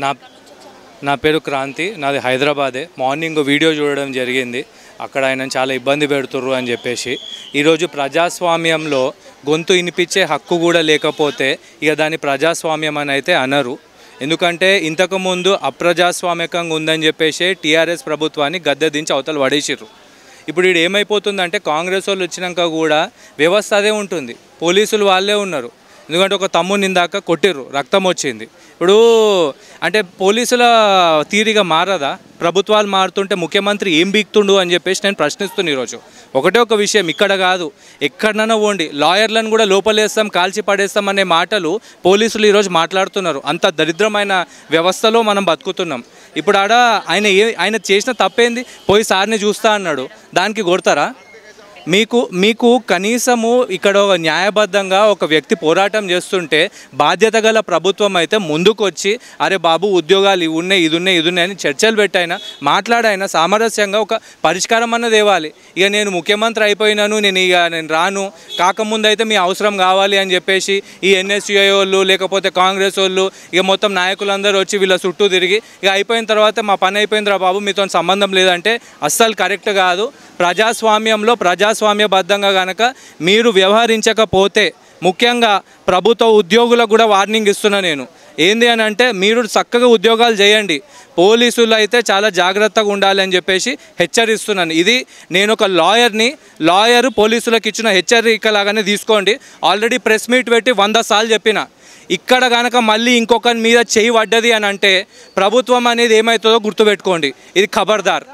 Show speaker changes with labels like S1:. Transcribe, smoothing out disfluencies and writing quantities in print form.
S1: నా నా పేరు క్రాంతి. నాది హైదరాబాదే. మార్నింగ్ వీడియో చూడడం జరిగింది. అక్కడ ఆయన చాలా ఇబ్బంది పెడుతుర్రు అని చెప్పేసి. ఈరోజు ప్రజాస్వామ్యంలో గొంతు వినిపించే హక్కు కూడా లేకపోతే ఇక దాన్ని ప్రజాస్వామ్యం అని అయితే అనరు. ఎందుకంటే ఇంతకుముందు అప్రజాస్వామికంగా ఉందని చెప్పేసి టీఆర్ఎస్ ప్రభుత్వాన్ని గద్దె దించి అవతల పడేసిర్రు. ఇప్పుడు ఇది ఏమైపోతుందంటే కాంగ్రెస్ వాళ్ళు వచ్చినాక కూడా వ్యవస్థ అదే ఉంటుంది. పోలీసులు వాళ్ళే ఉన్నారు. ఎందుకంటే ఒక తమ్ముని ఇందాక కొట్టిర్రు, రక్తం వచ్చింది. ఇప్పుడు అంటే పోలీసుల తీరిగా మారదా? ప్రభుత్వాలు మారుతుంటే ముఖ్యమంత్రి ఏం బీక్తుండు అని చెప్పేసి నేను ప్రశ్నిస్తున్నాను. ఈరోజు ఒకటే ఒక విషయం, ఇక్కడ కాదు ఎక్కడనైనా పోండి, లాయర్లను కూడా లోపలేస్తాం, కాల్చి పడేస్తాం అనే మాటలు పోలీసులు ఈరోజు మాట్లాడుతున్నారు. అంత దరిద్రమైన వ్యవస్థలో మనం బతుకుతున్నాం. ఇప్పుడు ఆయన చేసిన తప్పేంది? పోయి సార్ని చూస్తా అన్నాడు, దానికి కొడతారా? మీకు కనీసము ఇక్కడ న్యాయబద్ధంగా ఒక వ్యక్తి పోరాటం చేస్తుంటే బాధ్యత గల ప్రభుత్వం అయితే ముందుకు వచ్చి అరే బాబు ఉద్యోగాలు ఇవి ఉన్నాయి, ఇది ఉన్నాయి అని చర్చలు పెట్టైనా మాట్లాడైనా సామరస్యంగా ఒక పరిష్కారం అన్నది ఇవ్వాలి. ఇక నేను ముఖ్యమంత్రి అయిపోయినాను, నేను రాను, కాకముందు అయితే మీ అవసరం కావాలి అని చెప్పేసి ఈ ఎన్ఎస్యుఐ వాళ్ళు లేకపోతే కాంగ్రెస్ వాళ్ళు ఇక మొత్తం నాయకులందరూ వచ్చి వీళ్ళ చుట్టూ తిరిగి ఇక అయిపోయిన తర్వాత మా పని అయిపోయిందిరా బాబు మీతో సంబంధం లేదంటే అస్సలు కరెక్ట్ కాదు. ప్రజాస్వామ్యంలో ప్రజాస్వామ్యబద్ధంగా కనుక మీరు వ్యవహరించకపోతే ముఖ్యంగా ప్రభుత్వ ఉద్యోగులకు కూడా వార్నింగ్ ఇస్తున్నా నేను. ఏంది అని అంటే మీరు చక్కగా ఉద్యోగాలు చేయండి, పోలీసులు అయితే చాలా జాగ్రత్తగా ఉండాలి అని చెప్పేసి హెచ్చరిస్తున్నాను. ఇది నేను ఒక లాయర్ పోలీసులకు ఇచ్చిన హెచ్చరికలాగానే తీసుకోండి. ఆల్రెడీ ప్రెస్ మీట్ పెట్టి 100 సార్లు చెప్పిన. ఇక్కడ కనుక మళ్ళీ ఇంకొకరి మీద చేయి పడ్డది అని అంటే ప్రభుత్వం అనేది ఏమవుతుందో గుర్తుపెట్టుకోండి. ఇది ఖబర్దార్.